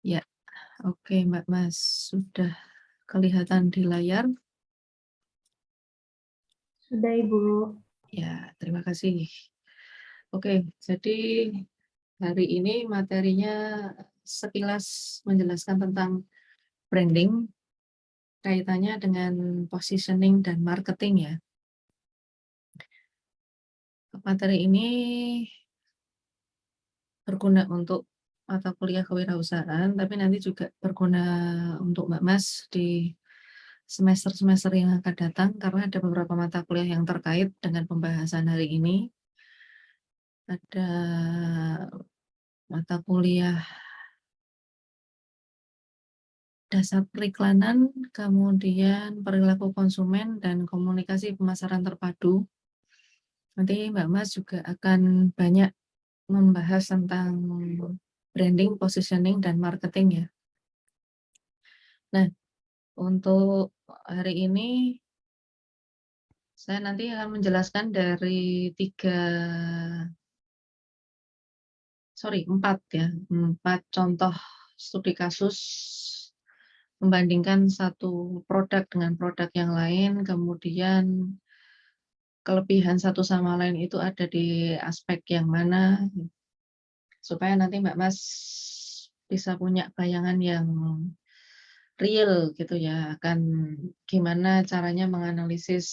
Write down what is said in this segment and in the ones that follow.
Ya, oke Mbak Mas, sudah kelihatan di layar? Sudah Ibu. Ya, terima kasih. Oke, jadi hari ini materinya sekilas menjelaskan tentang branding, kaitannya dengan positioning dan marketing ya. Materi ini berguna untuk mata kuliah kewirausahaan, tapi nanti juga berguna untuk Mbak Mas di semester-semester yang akan datang, karena ada beberapa mata kuliah yang terkait dengan pembahasan hari ini. Ada mata kuliah dasar periklanan, kemudian perilaku konsumen, dan komunikasi pemasaran terpadu. Nanti Mbak Mas juga akan banyak membahas tentang branding, positioning, dan marketing ya. Nah, untuk hari ini saya nanti akan menjelaskan dari empat ya, 4 contoh studi kasus membandingkan satu produk dengan produk yang lain, kemudian kelebihan satu sama lain itu ada di aspek yang mana, supaya nanti Mbak Mas bisa punya bayangan yang real gitu ya, akan gimana caranya menganalisis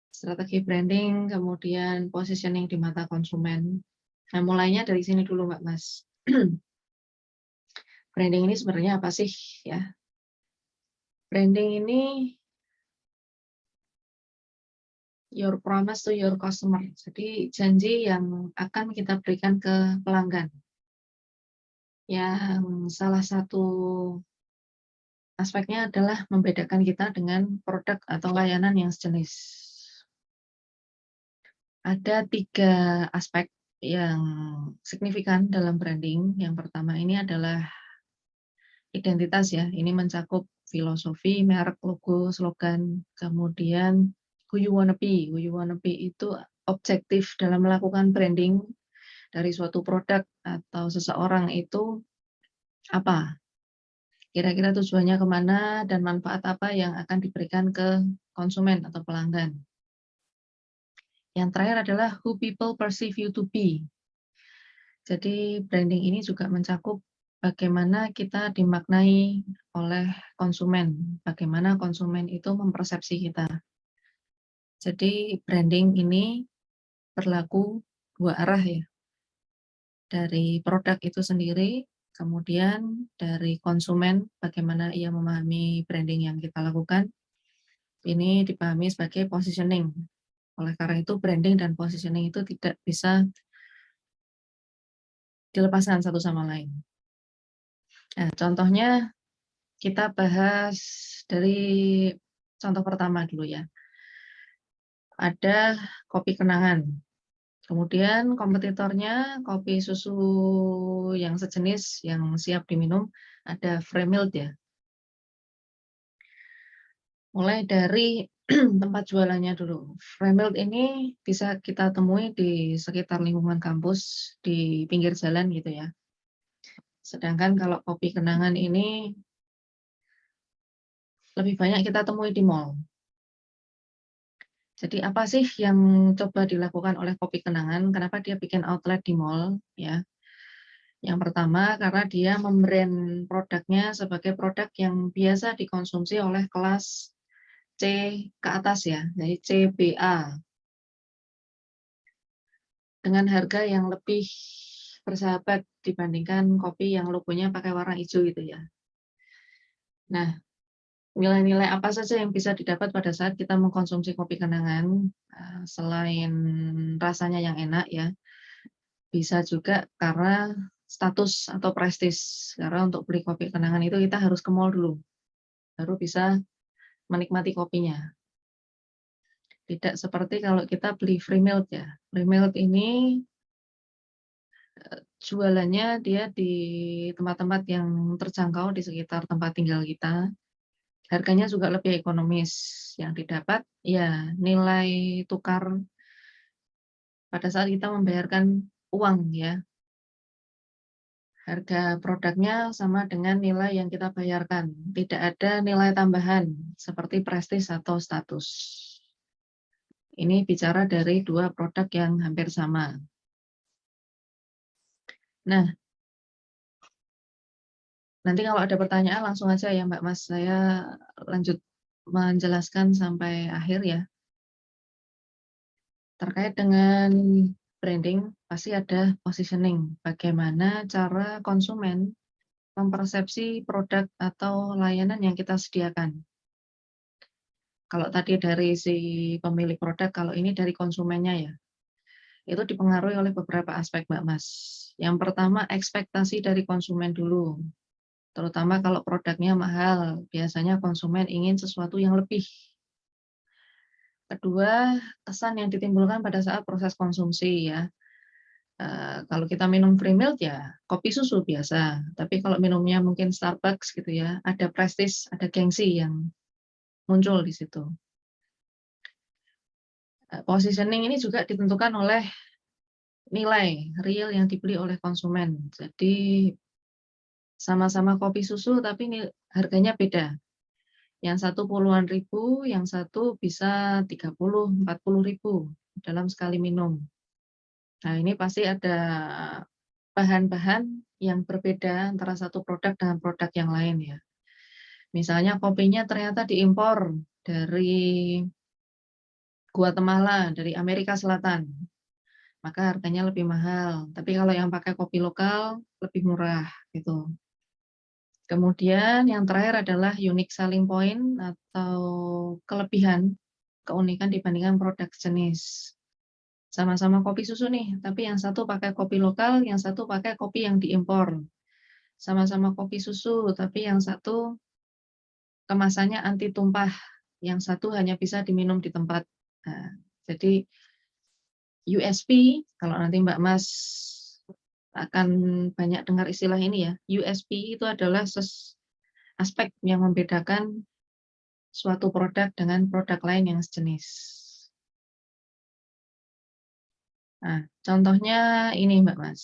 strategi branding, kemudian positioning di mata konsumen. Nah, mulainya dari sini dulu Mbak Mas. Branding ini sebenarnya apa sih ya? Branding ini your promise to your customer. Jadi janji yang akan kita berikan ke pelanggan. Yang salah satu aspeknya adalah membedakan kita dengan produk atau layanan yang sejenis. Ada 3 aspek yang signifikan dalam branding. Yang pertama ini adalah identitas ya. Ini mencakup filosofi, merek, logo, slogan, kemudian who you wanna be. Who you wanna be itu objektif dalam melakukan branding dari suatu produk atau seseorang itu apa? Kira-kira tujuannya kemana dan manfaat apa yang akan diberikan ke konsumen atau pelanggan. Yang terakhir adalah who people perceive you to be. Jadi branding ini juga mencakup bagaimana kita dimaknai oleh konsumen, bagaimana konsumen itu mempersepsi kita. Jadi branding ini berlaku 2 arah ya, dari produk itu sendiri, kemudian dari konsumen, bagaimana ia memahami branding yang kita lakukan, ini dipahami sebagai positioning. Oleh karena itu branding dan positioning itu tidak bisa dilepaskan satu sama lain. Nah, contohnya kita bahas dari contoh pertama dulu ya. Ada kopi kenangan. Kemudian kompetitornya kopi susu yang sejenis yang siap diminum, ada Fremilled ya. Mulai dari tempat jualannya dulu. Fremilled ini bisa kita temui di sekitar lingkungan kampus, di pinggir jalan gitu ya. Sedangkan kalau kopi kenangan ini lebih banyak kita temui di mall. Jadi apa sih yang coba dilakukan oleh kopi kenangan? Kenapa dia bikin outlet di mall ya? Yang pertama karena dia membrand produknya sebagai produk yang biasa dikonsumsi oleh kelas C ke atas ya, jadi CBA dengan harga yang lebih bersahabat dibandingkan kopi yang logonya pakai warna hijau gitu ya. Nah, nilai-nilai apa saja yang bisa didapat pada saat kita mengkonsumsi kopi kenangan, selain rasanya yang enak ya, bisa juga karena status atau prestis. Karena untuk beli kopi kenangan itu kita harus ke mall dulu, baru bisa menikmati kopinya. Tidak seperti kalau kita beli Fremilled ya. Fremilled ini jualannya dia di tempat-tempat yang terjangkau di sekitar tempat tinggal kita. Harganya juga lebih ekonomis. Yang didapat ya nilai tukar pada saat kita membayarkan uang ya. Harga produknya sama dengan nilai yang kita bayarkan. Tidak ada nilai tambahan seperti prestis atau status. Ini bicara dari dua produk yang hampir sama. Nah, nanti kalau ada pertanyaan langsung aja ya Mbak Mas. Saya lanjut menjelaskan sampai akhir ya. Terkait dengan branding, pasti ada positioning. Bagaimana cara konsumen mempersepsi produk atau layanan yang kita sediakan. Kalau tadi dari si pemilik produk, kalau ini dari konsumennya ya. Itu dipengaruhi oleh beberapa aspek Mbak Mas. Yang pertama, ekspektasi dari konsumen dulu. Terutama kalau produknya mahal, biasanya konsumen ingin sesuatu yang lebih. Kedua, kesan yang ditimbulkan pada saat proses konsumsi ya. Kalau kita minum free milk ya kopi susu biasa. Tapi kalau minumnya mungkin Starbucks gitu ya, ada prestis, ada gengsi yang muncul di situ. Positioning ini juga ditentukan oleh nilai real yang dibeli oleh konsumen. Jadi sama-sama kopi susu tapi harganya beda. Yang satu puluhan ribu, yang satu bisa 30-40 ribu dalam sekali minum. Nah ini pasti ada bahan-bahan yang berbeda antara satu produk dengan produk yang lain ya. Misalnya kopinya ternyata diimpor dari Guatemala, dari Amerika Selatan. Maka harganya lebih mahal. Tapi kalau yang pakai kopi lokal lebih murah gitu. Kemudian yang terakhir adalah unique selling point atau kelebihan, keunikan dibandingkan produk jenis. Sama-sama kopi susu nih, tapi yang satu pakai kopi lokal, yang satu pakai kopi yang diimpor. Sama-sama kopi susu, tapi yang satu kemasannya anti tumpah, yang satu hanya bisa diminum di tempat. Nah, jadi USP, kalau nanti Mbak Mas akan banyak dengar istilah ini ya, USP itu adalah aspek yang membedakan suatu produk dengan produk lain yang sejenis. Nah, contohnya ini Mbak Mas.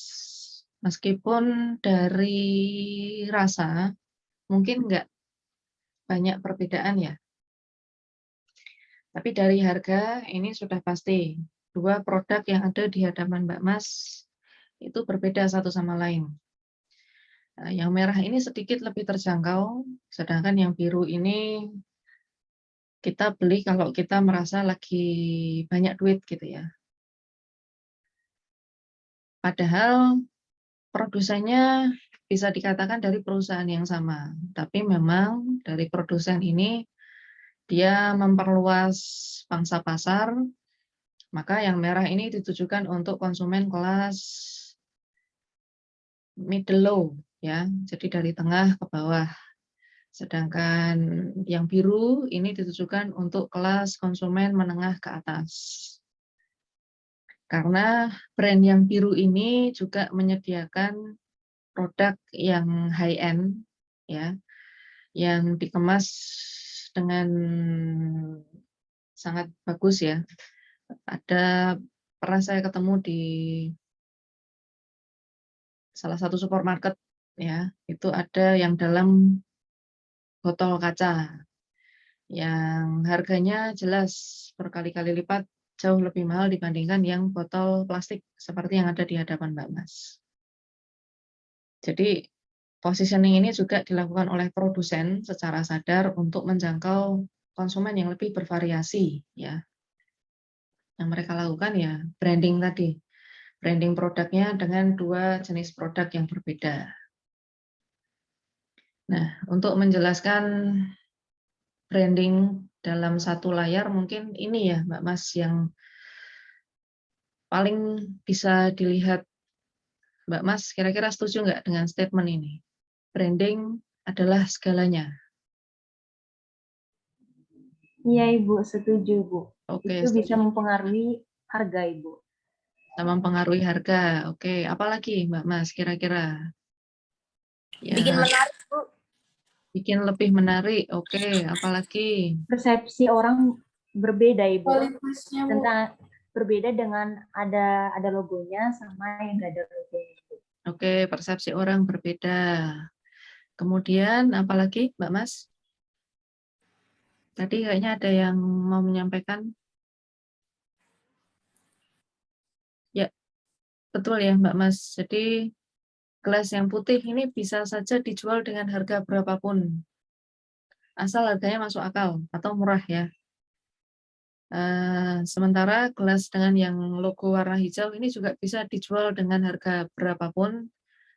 Meskipun dari rasa mungkin nggak banyak perbedaan ya. Tapi dari harga ini sudah pasti. Dua produk yang ada di hadapan Mbak Mas itu berbeda satu sama lain. Nah, yang merah ini sedikit lebih terjangkau, sedangkan yang biru ini kita beli kalau kita merasa lagi banyak duit gitu ya. Padahal produsennya bisa dikatakan dari perusahaan yang sama, tapi memang dari produsen ini dia memperluas pangsa pasar, maka yang merah ini ditujukan untuk konsumen kelas middle low ya, jadi dari tengah ke bawah. Sedangkan yang biru ini ditujukan untuk kelas konsumen menengah ke atas. Karena brand yang biru ini juga menyediakan produk yang high end ya, yang dikemas dengan sangat bagus ya. Ada pernah saya ketemu di salah satu supermarket ya, itu ada yang dalam botol kaca yang harganya jelas berkali-kali lipat jauh lebih mahal dibandingkan yang botol plastik seperti yang ada di hadapan Mbak Mas. Jadi positioning ini juga dilakukan oleh produsen secara sadar untuk menjangkau konsumen yang lebih bervariasi ya. Yang mereka lakukan ya branding tadi. Branding produknya dengan dua jenis produk yang berbeda. Nah, untuk menjelaskan branding dalam satu layar mungkin ini ya Mbak Mas yang paling bisa dilihat. Mbak Mas kira-kira setuju nggak dengan statement ini? Branding adalah segalanya. Iya Ibu, setuju Ibu. Oke, Itu bisa setuju. mempengaruhi harga Ibu. Mempengaruhi harga. Oke, apalagi Mbak Mas kira-kira? Ya, Bikin menarik, Bu. bikin lebih menarik. Oke, apalagi? Persepsi orang berbeda Ibu. Kualitasnya, Bu. Tentang berbeda dengan ada logonya sama yang nggak ada logonya. Oke, persepsi orang berbeda. Kemudian apalagi Mbak Mas? Tadi kayaknya ada yang mau menyampaikan. Ya, betul ya Mbak Mas. Jadi gelas yang putih ini bisa saja dijual dengan harga berapapun, asal harganya masuk akal atau murah ya. Sementara gelas dengan yang logo warna hijau ini juga bisa dijual dengan harga berapapun,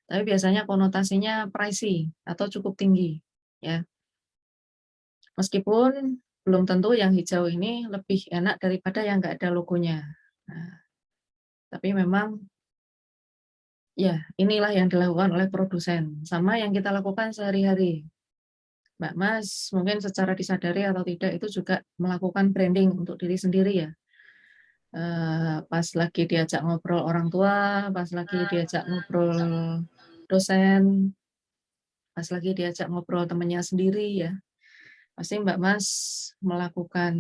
tapi biasanya konotasinya pricey atau cukup tinggi ya. Meskipun belum tentu yang hijau ini lebih enak daripada yang nggak ada logonya. Nah, tapi memang ya inilah yang dilakukan oleh produsen, sama yang kita lakukan sehari-hari. Mbak Mas mungkin secara disadari atau tidak itu juga melakukan branding untuk diri sendiri ya. Pas lagi diajak ngobrol orang tua, pas lagi diajak ngobrol dosen, pas lagi diajak ngobrol temannya sendiri ya, pasti Mbak Mas melakukan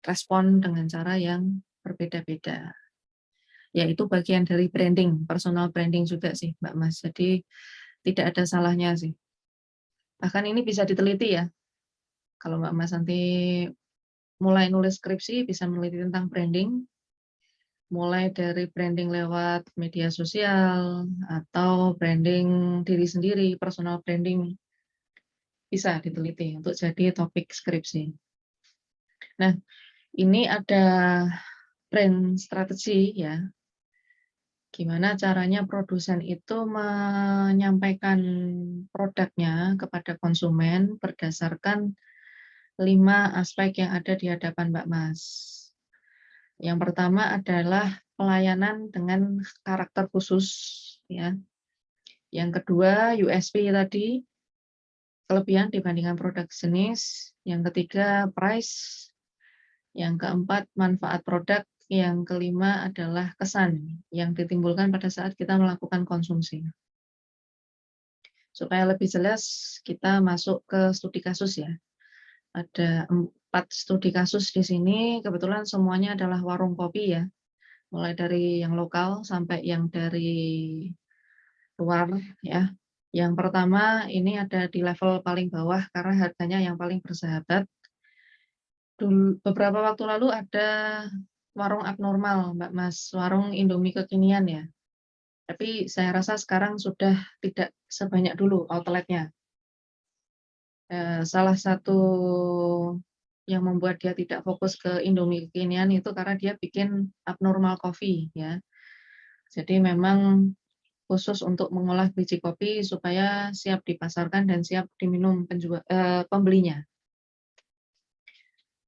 respon dengan cara yang berbeda-beda. Ya itu bagian dari branding, personal branding juga sih Mbak Mas. Jadi tidak ada salahnya sih. Bahkan ini bisa diteliti ya. Kalau Mbak Mas nanti mulai nulis skripsi bisa meneliti tentang branding, mulai dari branding lewat media sosial atau branding diri sendiri, personal branding bisa diteliti untuk jadi topik skripsi. Nah, ini ada brand strategi ya. Gimana caranya produsen itu menyampaikan produknya kepada konsumen berdasarkan 5 aspek yang ada di hadapan Mbak Mas. Yang pertama adalah pelayanan dengan karakter khusus ya. Yang kedua USP tadi, kelebihan dibandingkan produk jenis. Yang ketiga price. Yang keempat manfaat produk. Yang kelima adalah kesan yang ditimbulkan pada saat kita melakukan konsumsi. Supaya lebih jelas kita masuk ke studi kasus ya. Ada 4 studi kasus di sini, kebetulan semuanya adalah warung kopi ya. Mulai dari yang lokal sampai yang dari luar ya. Yang pertama ini ada di level paling bawah karena harganya yang paling bersahabat. Beberapa waktu lalu ada warung abnormal Mbak Mas, warung Indomie kekinian ya. Tapi saya rasa sekarang sudah tidak sebanyak dulu outletnya. Salah satu yang membuat dia tidak fokus ke Indomie kekinian itu karena dia bikin abnormal coffee ya. Jadi memang khusus untuk mengolah biji kopi supaya siap dipasarkan dan siap diminum pembelinya.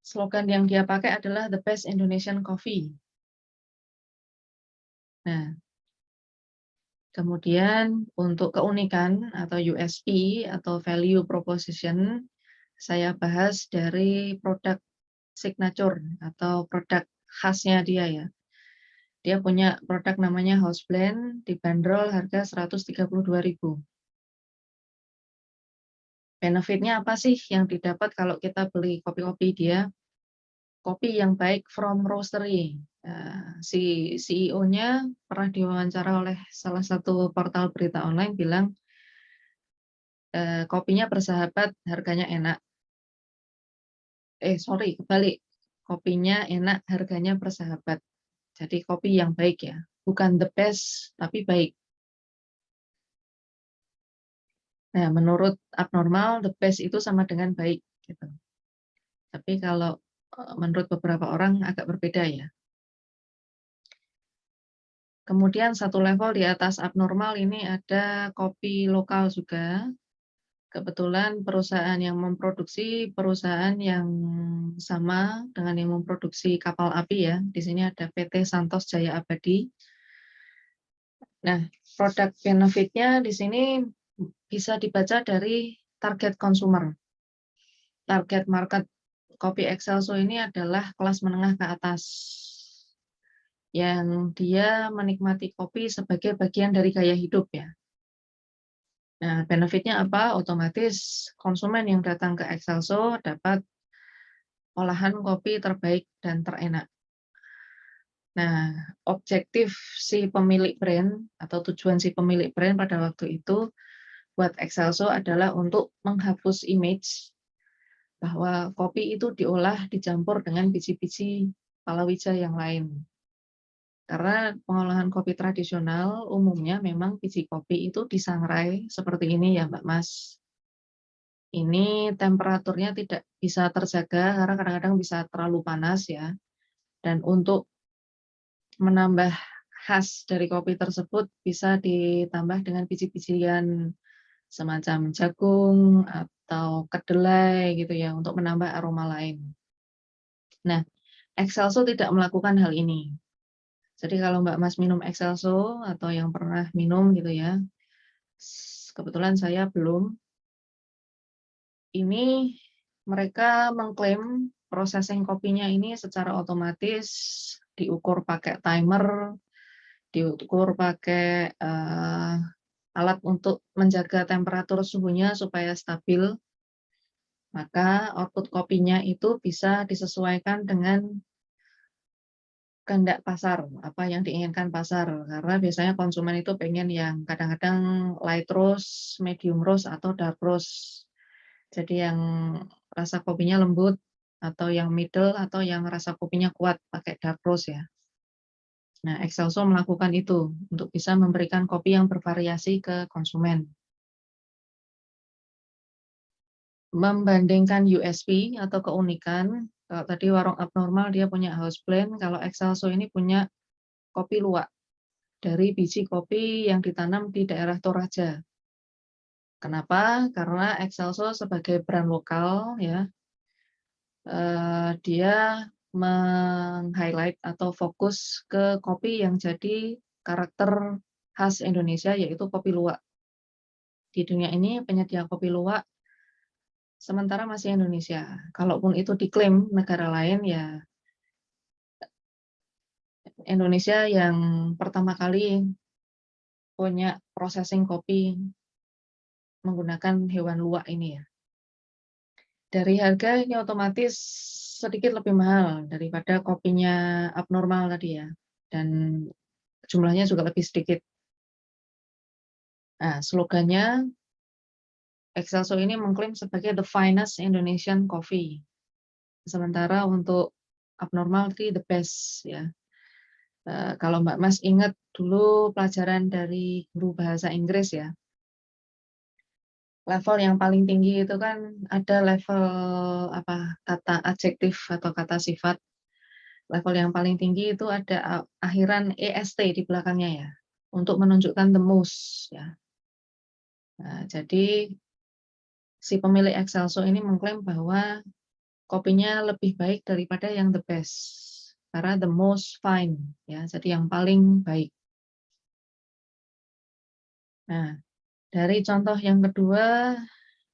Slogan yang dia pakai adalah The Best Indonesian Coffee. Nah, kemudian untuk keunikan atau USP atau value proposition, saya bahas dari produk signature atau produk khasnya dia ya. Dia punya produk namanya House Blend, dibanderol harga 132.000. Benefitnya apa sih yang didapat kalau kita beli kopi-kopi dia? Kopi yang baik from roastery. Si CEO-nya pernah diwawancara oleh salah satu portal berita online bilang kopinya bersahabat, harganya enak. Sorry, kebalik. Kopinya enak, harganya bersahabat. Jadi kopi yang baik ya, bukan the best, tapi baik. Nah, menurut abnormal, the best itu sama dengan baik. Gitu. Tapi kalau menurut beberapa orang agak berbeda ya. Kemudian satu level di atas abnormal ini ada kopi lokal juga. Kebetulan perusahaan yang memproduksi perusahaan yang sama dengan yang memproduksi kapal api ya. Di sini ada PT Santos Jaya Abadi. Nah, produk benefitnya di sini bisa dibaca dari target consumer. Target market kopi Excelso ini adalah kelas menengah ke atas yang dia menikmati kopi sebagai bagian dari gaya hidup ya. Nah, benefitnya apa? Otomatis konsumen yang datang ke Excelso dapat olahan kopi terbaik dan terenak. Nah, objektif si pemilik brand atau tujuan si pemilik brand pada waktu itu buat Excelso adalah untuk menghapus image bahwa kopi itu diolah dicampur dengan biji-biji palawija yang lain. Karena pengolahan kopi tradisional umumnya memang biji kopi itu disangrai seperti ini ya Mbak Mas. Ini temperaturnya tidak bisa terjaga karena kadang-kadang bisa terlalu panas ya. Dan untuk menambah khas dari kopi tersebut bisa ditambah dengan biji-bijian semacam jagung atau kedelai gitu ya untuk menambah aroma lain. Nah, Excelso tidak melakukan hal ini. Jadi kalau Mbak Mas minum Excelso atau yang pernah minum gitu ya, kebetulan saya belum, ini mereka mengklaim processing kopinya ini secara otomatis diukur pakai timer, diukur pakai alat untuk menjaga temperatur suhunya supaya stabil, maka output kopinya itu bisa disesuaikan dengan kehendak pasar, apa yang diinginkan pasar. Karena biasanya konsumen itu pengen yang kadang-kadang light roast, medium roast, atau dark roast. Jadi yang rasa kopinya lembut, atau yang middle, atau yang rasa kopinya kuat, pakai dark roast ya. Nah, Excelso melakukan itu untuk bisa memberikan kopi yang bervariasi ke konsumen. Membandingkan USP atau keunikan, kalau tadi warung abnormal dia punya house blend, kalau Excelso ini punya kopi luwak dari biji kopi yang ditanam di daerah Toraja. Kenapa? Karena Excelso sebagai brand lokal ya, dia meng-highlight atau fokus ke kopi yang jadi karakter khas Indonesia yaitu kopi luwak. Di dunia ini penyedia kopi luwak sementara masih Indonesia. Kalaupun itu diklaim negara lain ya Indonesia yang pertama kali punya processing kopi menggunakan hewan luwak ini ya. Dari harga ini otomatis sedikit lebih mahal daripada kopinya abnormal tadi ya, dan jumlahnya juga lebih sedikit. Nah, slogannya Excelso ini mengklaim sebagai the finest Indonesian coffee. Sementara untuk abnormal itu the best ya. Kalau Mbak Mas ingat dulu pelajaran dari guru bahasa Inggris ya, level yang paling tinggi itu kan ada level apa kata adjektif atau kata sifat. Level yang paling tinggi itu ada akhiran est di belakangnya ya, untuk menunjukkan the most ya. Nah, jadi si pemilik Excelso ini mengklaim bahwa kopinya lebih baik daripada yang the best, karena the most fine ya, jadi yang paling baik. Nah, dari contoh yang kedua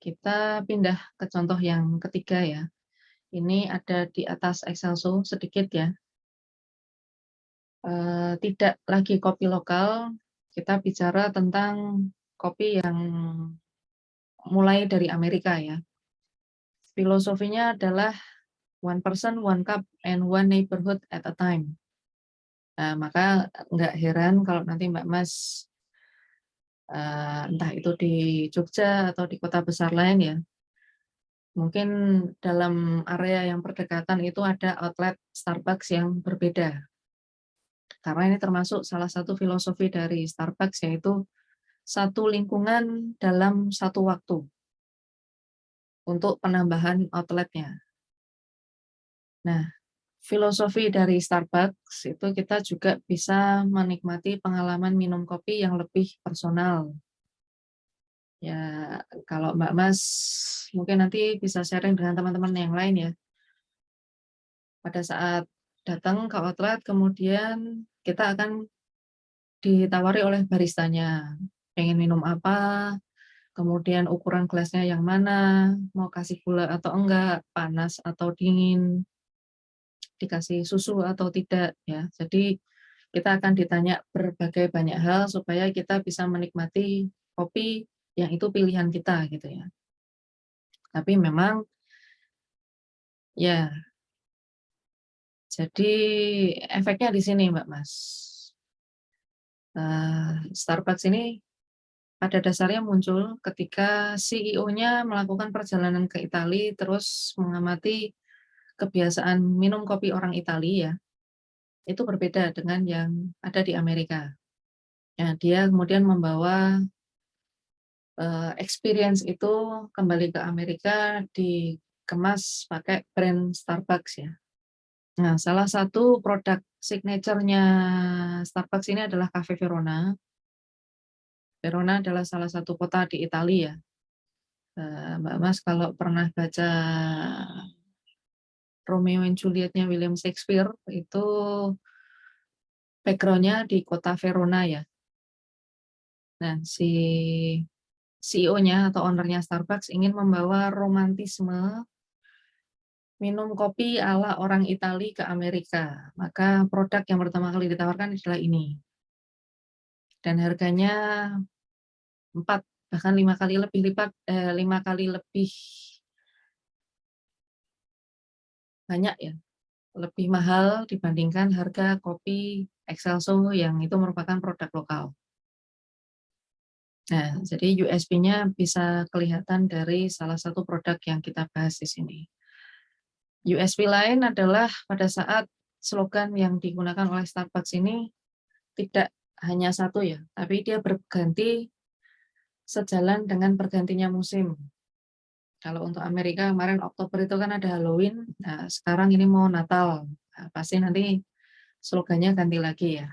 kita pindah ke contoh yang ketiga ya. Ini ada di atas Excelso sedikit ya. Tidak lagi kopi lokal, kita bicara tentang kopi yang mulai dari Amerika ya. Filosofinya adalah one person, one cup, and one neighborhood at a time. Nah, maka nggak heran kalau nanti Mbak Mas entah itu di Jogja atau di kota besar lain ya, mungkin dalam area yang berdekatan itu ada outlet Starbucks yang berbeda. Karena ini termasuk salah satu filosofi dari Starbucks yaitu satu lingkungan dalam satu waktu untuk penambahan outletnya. Nah, filosofi dari Starbucks itu kita juga bisa menikmati pengalaman minum kopi yang lebih personal. Ya, kalau Mbak Mas mungkin nanti bisa sharing dengan teman-teman yang lain ya. Pada saat datang ke outlet, kemudian kita akan ditawari oleh baristanya, pengen minum apa, kemudian ukuran gelasnya yang mana, mau kasih gula atau enggak, panas atau dingin, dikasih susu atau tidak ya. Jadi kita akan ditanya berbagai banyak hal supaya kita bisa menikmati kopi yang itu pilihan kita gitu ya. Tapi memang ya Jadi efeknya di sini, Mbak Mas. Starbucks ini pada dasarnya muncul ketika CEO-nya melakukan perjalanan ke Italia, terus mengamati kebiasaan minum kopi orang Italia ya, itu berbeda dengan yang ada di Amerika. Ya, dia kemudian membawa experience itu kembali ke Amerika, dikemas pakai brand Starbucks ya. Nah, salah satu produk signature-nya Starbucks ini adalah Cafe Verona. Verona adalah salah satu kota di Italia. Mbak Mas kalau pernah baca Romeo and Juliet-nya William Shakespeare, itu background-nya di kota Verona ya. Nah, si CEO-nya atau owner-nya Starbucks ingin membawa romantisme minum kopi ala orang Italia ke Amerika. Maka produk yang pertama kali ditawarkan adalah ini. Dan harganya 4 bahkan 5 kali lebih lipat, 5 kali lebih banyak ya, lebih mahal dibandingkan harga kopi Excelso yang itu merupakan produk lokal. Nah, jadi USP-nya bisa kelihatan dari salah satu produk yang kita bahas di sini. USP lain adalah pada saat slogan yang digunakan oleh Starbucks ini tidak hanya satu ya, tapi dia berganti sejalan dengan bergantinya musim. Kalau untuk Amerika kemarin Oktober itu kan ada Halloween, nah sekarang ini mau Natal, nah, pasti nanti slogannya ganti lagi ya.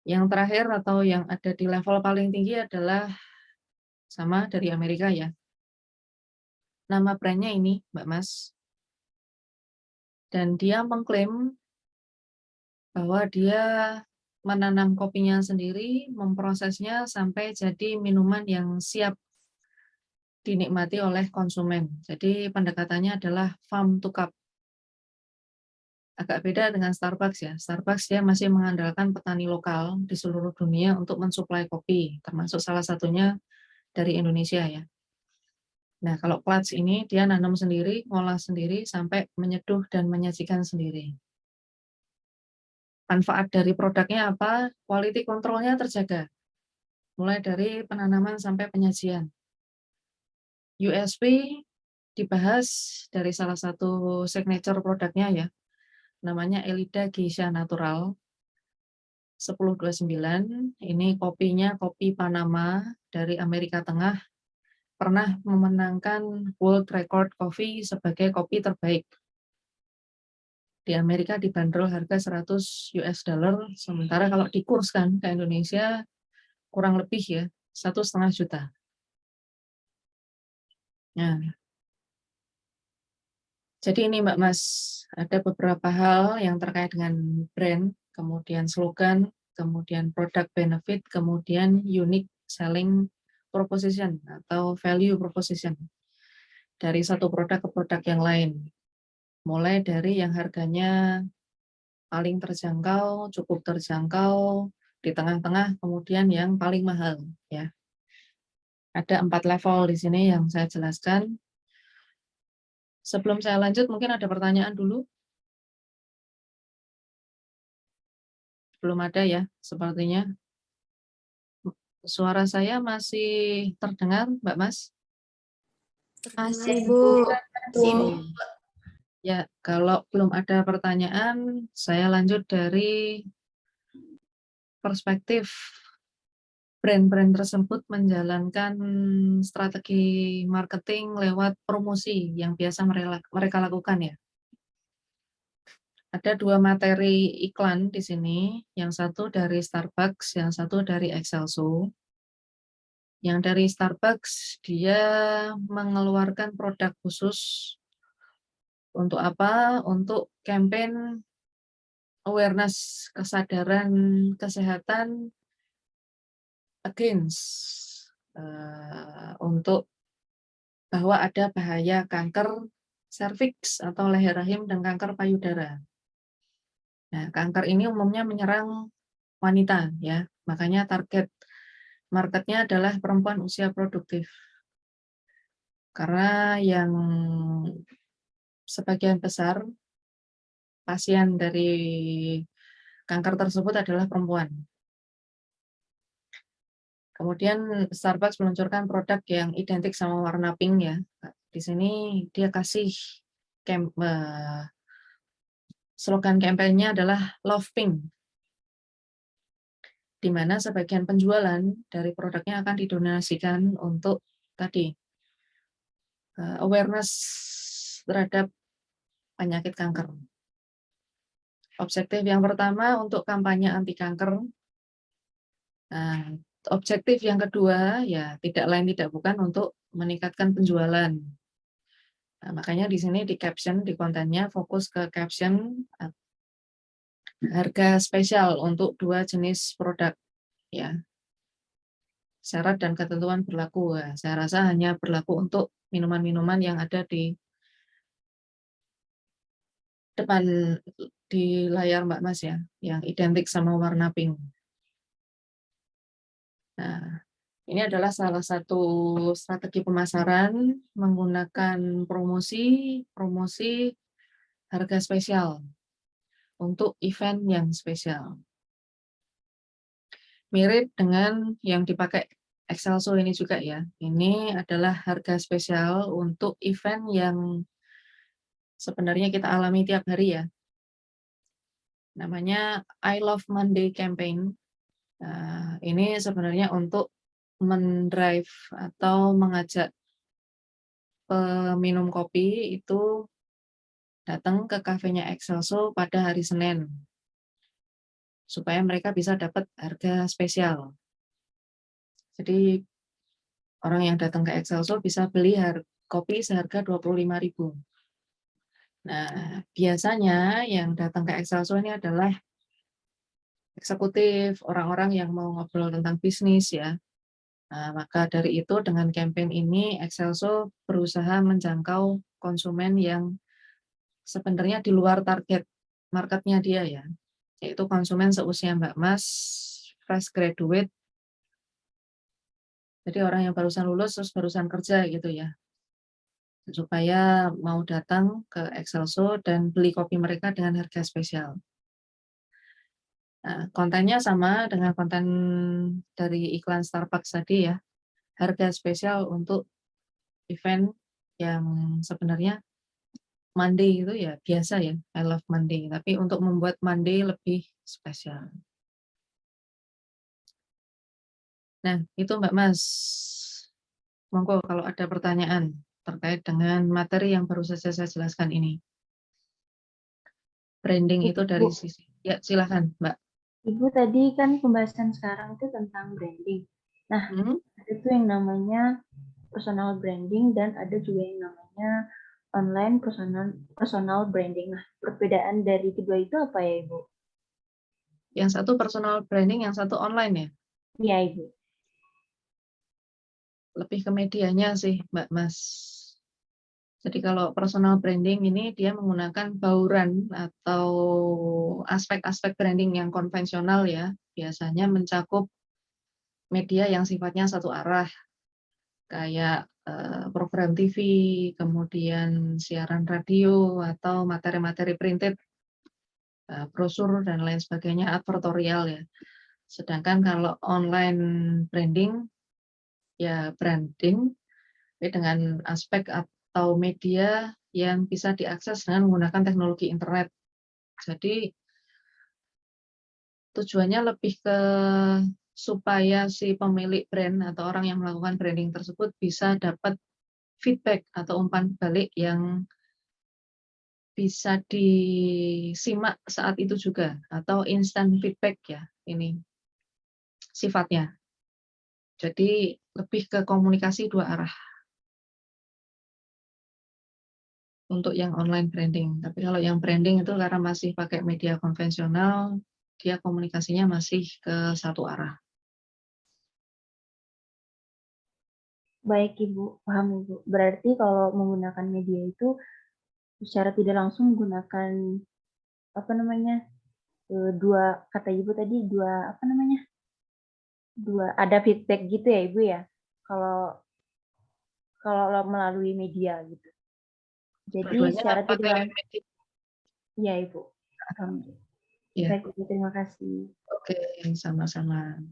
Yang terakhir atau yang ada di level paling tinggi adalah sama dari Amerika ya. Nama brandnya ini, Mbak Mas. Dan dia mengklaim bahwa dia menanam kopinya sendiri, memprosesnya sampai jadi minuman yang siap dinikmati oleh konsumen. Jadi pendekatannya adalah farm to cup. Agak beda dengan Starbucks ya. Starbucks dia masih mengandalkan petani lokal di seluruh dunia untuk mensuplai kopi, termasuk salah satunya dari Indonesia ya. Nah, kalau Clutch ini dia nanam sendiri, ngolah sendiri, sampai menyeduh dan menyajikan sendiri. Manfaat dari produknya apa? Quality control-nya terjaga. Mulai dari penanaman sampai penyajian. USP dibahas dari salah satu signature produknya ya. Namanya Elida Geisha Natural 1029. Ini kopinya kopi Panama dari Amerika Tengah. Pernah memenangkan World Record Coffee sebagai kopi terbaik. Di Amerika dibanderol harga 100 US dollar, sementara kalau dikurskan ke Indonesia kurang lebih ya 1,5 juta. Nah, jadi ini Mbak Mas, ada beberapa hal yang terkait dengan brand, kemudian slogan, kemudian product benefit, kemudian unique selling proposition atau value proposition dari satu produk ke produk yang lain. Mulai dari yang harganya paling terjangkau, cukup terjangkau, di tengah-tengah, kemudian yang paling mahal ya. Ada 4 level di sini yang saya jelaskan. Sebelum saya lanjut, mungkin ada pertanyaan dulu. Belum ada ya, sepertinya. Suara saya masih terdengar, Mbak Mas? Masih, Bu. Oh, ya, kalau belum ada pertanyaan, saya lanjut dari perspektif brand-brand tersebut menjalankan strategi marketing lewat promosi yang biasa mereka lakukan ya. Ada 2 materi iklan di sini, yang satu dari Starbucks, yang satu dari Excelso. Yang dari Starbucks, dia mengeluarkan produk khusus untuk apa? Untuk campaign awareness, kesadaran kesehatan against untuk bahwa ada bahaya kanker serviks atau leher rahim dan kanker payudara. Nah, kanker ini umumnya menyerang wanita ya, makanya target marketnya adalah perempuan usia produktif. Karena yang sebagian besar pasien dari kanker tersebut adalah perempuan. Kemudian Starbucks meluncurkan produk yang identik sama warna pink ya. Di sini dia kasih slogan kampanyenya adalah Love Pink, di mana sebagian penjualan dari produknya akan didonasikan untuk tadi awareness terhadap penyakit kanker. Objektif yang pertama untuk kampanye anti kanker. Nah, objektif yang kedua ya tidak lain tidak bukan untuk meningkatkan penjualan. Nah, makanya di sini di caption, di kontennya fokus ke caption harga spesial untuk 2 jenis produk ya. Syarat dan ketentuan berlaku. Ya, saya rasa hanya berlaku untuk minuman-minuman yang ada di depan di layar Mbak Mas ya, yang identik sama warna pink. Nah, ini adalah salah satu strategi pemasaran menggunakan promosi harga spesial untuk event yang spesial. Mirip dengan yang dipakai Excelso ini juga ya. Ini adalah harga spesial untuk event yang sebenarnya kita alami tiap hari ya. Namanya I Love Monday Campaign. Nah, ini sebenarnya untuk mendrive atau mengajak peminum kopi itu datang ke kafenya Excelso pada hari Senin supaya mereka bisa dapat harga spesial. Jadi orang yang datang ke Excelso bisa beli kopi seharga 25.000. Nah, biasanya yang datang ke Excelso ini adalah eksekutif, orang-orang yang mau ngobrol tentang bisnis ya. Nah, maka dari itu dengan campaign ini Excelso berusaha menjangkau konsumen yang sebenarnya di luar target marketnya dia ya, yaitu konsumen seusia Mbak Mas, fresh graduate, jadi orang yang barusan lulus terus barusan kerja gitu ya, supaya mau datang ke Excelso dan beli kopi mereka dengan harga spesial. Nah, kontennya sama dengan konten dari iklan Starbucks tadi ya, harga spesial untuk event yang sebenarnya Monday itu ya biasa ya, I love Monday, tapi untuk membuat Monday lebih spesial. Nah, itu Mbak Mas. Monggo kalau ada pertanyaan terkait dengan materi yang baru saja saya jelaskan ini. Branding itu dari Ibu, sisi, ya silahkan Mbak. Ibu tadi kan pembahasan sekarang itu tentang branding. Nah, ada tuh yang namanya personal branding dan ada juga yang namanya online personal branding. Nah, perbedaan dari kedua itu apa ya, Ibu? Yang satu personal branding, yang satu online ya? Iya, Ibu. Lebih ke medianya sih, Mbak Mas. Jadi kalau personal branding ini dia menggunakan bauran atau aspek-aspek branding yang konvensional ya, biasanya mencakup media yang sifatnya satu arah, kayak program TV, kemudian siaran radio, atau materi-materi printed, brosur, dan lain sebagainya, advertorial ya. Sedangkan kalau online branding, ya branding dengan aspek atau media yang bisa diakses dengan menggunakan teknologi internet. Jadi tujuannya lebih ke supaya si pemilik brand atau orang yang melakukan branding tersebut bisa dapat feedback atau umpan balik yang bisa disimak saat itu juga, atau instant feedback ya ini sifatnya. Jadi lebih ke komunikasi dua arah untuk yang online branding. Tapi kalau yang branding itu karena masih pakai media konvensional, dia komunikasinya masih ke satu arah. Baik, Ibu. Paham, Ibu. Berarti kalau menggunakan media itu secara tidak langsung menggunakan apa namanya? Dua kata Ibu tadi dua apa namanya? Dua ada feedback gitu ya, Ibu ya. Kalau kalau melalui media gitu. Jadi Dua-duanya secara tidak pakai langsung, media. ya Ibu. Ya, Baik Ibu, terima kasih. oke, sama-sama.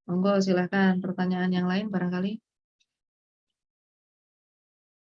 Monggo silahkan pertanyaan yang lain barangkali.